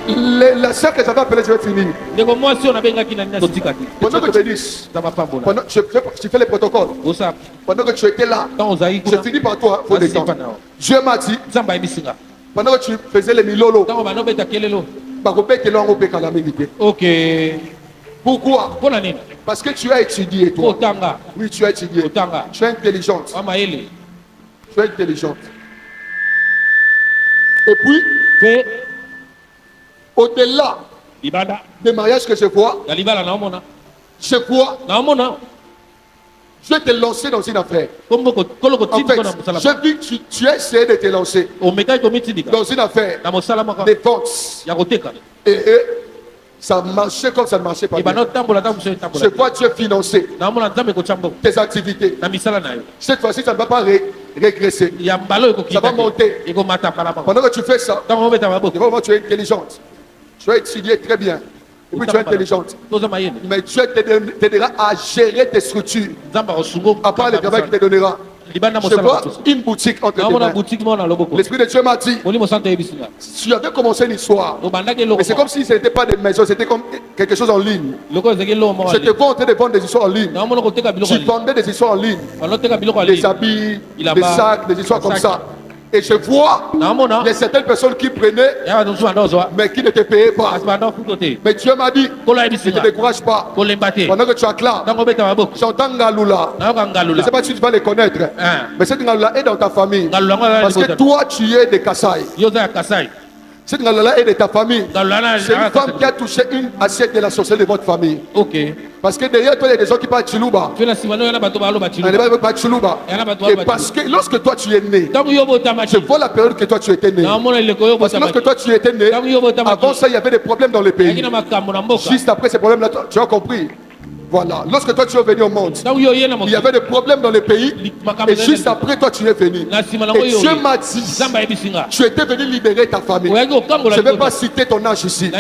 La sœur que j'avais appelée, je vais finir. Pendant que tu bénisses, pendant que tu fais les protocoles, pendant que tu étais là, je finis par toi, il faut détendre. Dieu m'a dit, pendant que tu faisais les milolo, ok. Pourquoi? Parce que tu as étudié, toi. Oui, tu as étudié. Tu es intelligente. Tu es intelligente. Et puis, au-delà des mariages que je vois, je vais te lancer dans une affaire. En fait, j'ai vu que tu as essayé de te lancer dans une affaire de force. Et ça marchait comme ça ne marchait pas bien. Je vois que tu es financé tes activités. Cette fois-ci, ça ne va pas régresser. Ça va monter. Pendant que tu fais ça, tu es intelligente. Tu as étudié très bien. Et puis tu es intelligente. Mais Dieu t'aidera à gérer tes structures. À part le travail qu'il te donnera. Je vois une boutique entre tes mains. L'Esprit de Dieu m'a dit, tu avais commencé une histoire, mais c'est comme si ce n'était pas des maisons, c'était comme quelque chose en ligne. Je te vois en train de vendre des histoires en ligne. Tu vendais des histoires en ligne, des habits, des sacs, des histoires comme ça. Et je vois, il y a certaines personnes qui prenaient, mais qui ne te payaient pas. Mais Dieu m'a dit, ne te décourage pas. Pendant que tu acclames, j'entends Ngaloula. Je ne sais pas si tu vas les connaître, mais cette Ngaloula est dans ta famille. Parce que toi, tu es de Kassai. Cette Ngaloula est de ta famille. C'est une femme qui a touché une assiette de la sorcellerie de votre famille. Ok. Parce que derrière toi, il y a des gens qui parlent Chiluba. Et parce que lorsque toi tu es né, je vois la période que toi tu étais né. Parce que lorsque toi tu étais né, avant ça, il y avait des problèmes dans le pays. Juste après ces problèmes-là, tu as compris. Voilà. Lorsque toi tu es venu au monde, il y avait des problèmes dans le pays. Et juste après toi tu es venu. Et Dieu m'a dit, tu étais venu libérer ta famille. Je ne vais pas citer ton âge ici.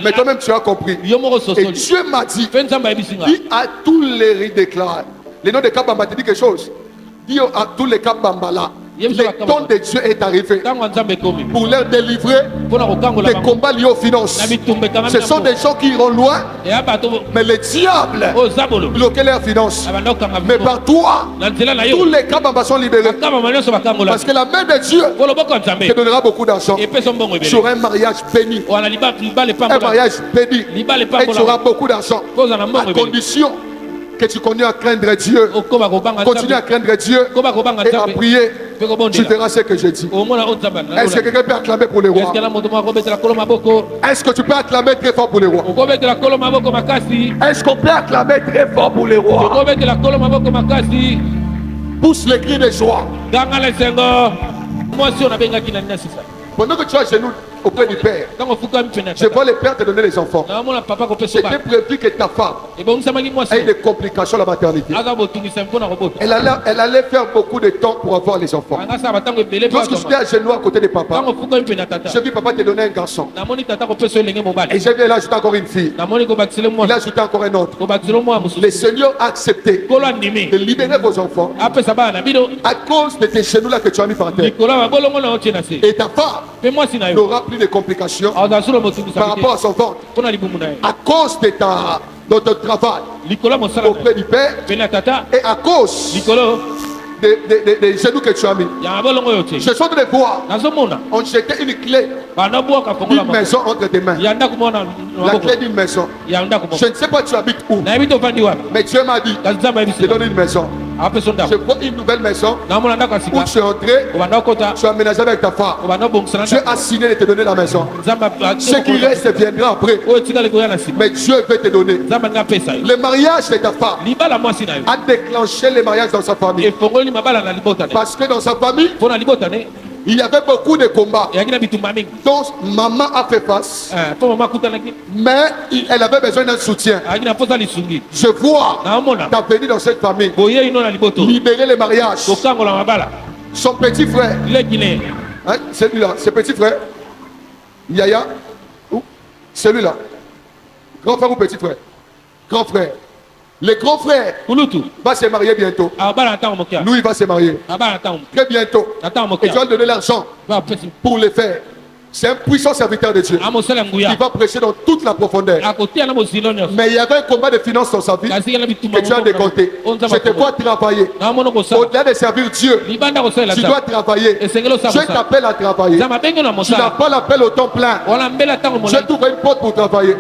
Mais toi-même tu as compris. Et Dieu m'a dit, dis à tous les rites déclarés. Le nom de Kabamba te dit quelque chose. Dis à tous les Kabamba là. Le temps de Dieu est arrivé pour leur délivrer des combats liés aux finances. Ce sont des gens qui iront loin, mais le diable bloquait leurs finances. Mais par toi, tous les Kabamba sont libérés. Parce que la main de Dieu te donnera beaucoup d'argent. Sur un mariage béni. Un mariage béni. Et tu auras beaucoup d'argent. À condition que tu continues à craindre Dieu. Continue à craindre Dieu et à prier. Tu verras ce que je dis. Est-ce que quelqu'un peut acclamer pour les rois? Est-ce que tu peux acclamer très fort pour les rois? Est-ce qu'on peut acclamer très fort pour les rois? Pousse les cris de joie. Pendant que tu as genoux auprès du Père, je vois le Père te donner les enfants. C'était prévu que ta femme ait des complications à la maternité. Elle allait faire beaucoup de temps pour avoir les enfants. Lorsque j'étais à genoux à côté de papa, j'ai vu papa te donner un garçon. Et j'ai vu elle ajouter encore une fille. Il a ajouté encore un autre. Le Seigneur a accepté de libérer vos enfants à cause de tes genoux là que tu as mis par terre. Et ta femme n'aura plus de complications par rapport à son ventre à cause de ton travail auprès du Père et à cause des genoux que tu as mis. Je suis en train de voir, on jetait une clé d'une maison entre tes mains. La clé d'une maison. Je ne sais pas tu habites où, mais Dieu m'a dit de donner une maison. Je vois une nouvelle maison où tu es entré, tu as aménagé avec ta femme. Dieu a signé de te donner la maison. Ce qui reste viendra après. Mais Dieu veut te donner. Le mariage de ta femme a déclenché le mariage dans sa famille. Parce que dans sa famille, il y avait beaucoup de combats dont maman a fait face. Mais elle avait besoin d'un soutien. Je vois ta venue dans cette famille libérer le mariage. Son petit frère, hein, celui-là, ses petits frères, Yaya, celui-là, grand frère ou petit frère? Grand frère. Le grand frère va se marier bientôt. Lui, il va se marier très bientôt. Et tu vas lui donner l'argent pour le faire. C'est un puissant serviteur de Dieu. Il va prêcher dans toute la profondeur. Mais il y avait un combat de finances dans sa vie que tu as décompté. Je te vois travailler. Au-delà de servir Dieu, tu dois travailler. Dieu t'appelle à travailler. Tu n'as pas l'appel au temps plein. Dieu t'ouvre une porte pour travailler.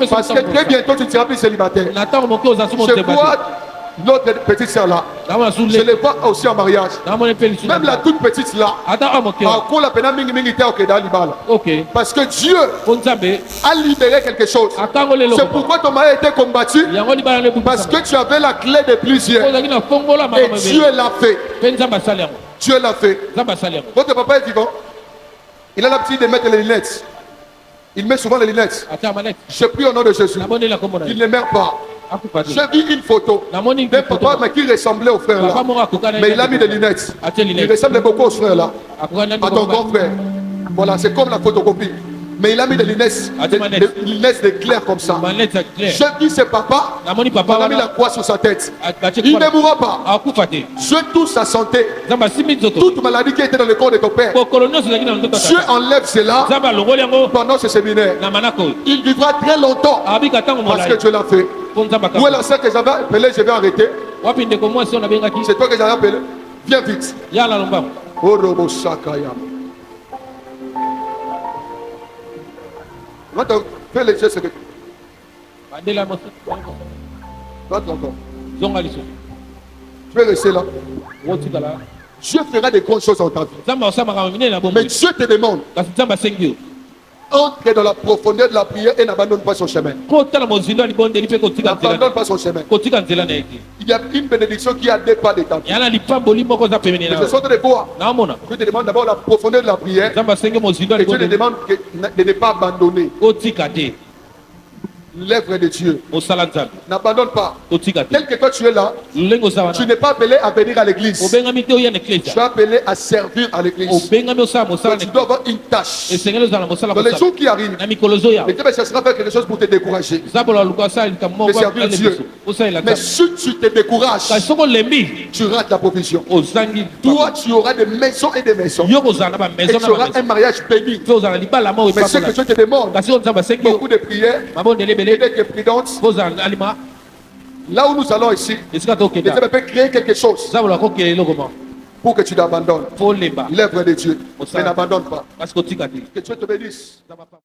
Parce que très bientôt tu ne seras plus célibataire. Je vois notre petite sœur là, je les vois aussi en mariage. Même la toute petite là, parce que Dieu a libéré quelque chose. C'est pourquoi ton mari a été combattu, parce que tu avais la clé de plusieurs. Et Dieu l'a fait. Dieu l'a fait. Votre papa est vivant. Il a l'habitude de mettre les lunettes. Il met souvent les lunettes. Je prie au nom de Jésus. Il ne meurt pas. J'ai vu une photo d'un papa mais qui ressemblait au frère là. Mais il a mis des lunettes. Il ressemble beaucoup au frère là. À ton grand frère. Voilà, c'est comme la photocopie. Mais il a mis des lunettes, des lunettes de clair comme ça. J'ai vu ce papa, il a mis la croix sur sa tête. Il ne mourra pas. Dieu touche sa santé. Toute maladie qui était dans le corps de ton père, Dieu enlève cela pendant ce séminaire. Il vivra très longtemps parce que Dieu l'a fait. Où est la sœur que j'avais appelée? Je vais arrêter. C'est toi que j'avais appelé. Viens vite. Oh, Robo Sakaya. Fais les gestes. Tu peux rester là. Dieu fera des grandes choses en ta vie. Mais Dieu te demande. Entre dans la profondeur de la prière et n'abandonne pas son chemin. N'abandonne pas son chemin. Il y a une bénédiction qui a des pas de ta vie. Je sors de voir. Dieu te demande d'abord la profondeur de la prière. Et Dieu te demande de ne pas abandonner l'œuvre de Dieu. N'abandonne pas. Tel que toi tu es là, tu n'es pas appelé à venir à l'église. Tu es appelé à servir à l'église. Donc tu dois avoir une tâche. Dans les jours qui arrivent, le Dieu cherchera faire quelque chose pour te décourager de servir Dieu. Mais si tu te décourages, tu rates la provision. Toi tu auras des maisons et des maisons. Et tu auras un mariage béni. Mais ce que Dieu te demande, beaucoup de prières et d'être prudente. Là où nous allons ici, Dieu peut créer quelque chose pour que tu t'abandonnes l'œuvre de Dieu. Mais n'abandonne pas. Que Dieu te bénisse.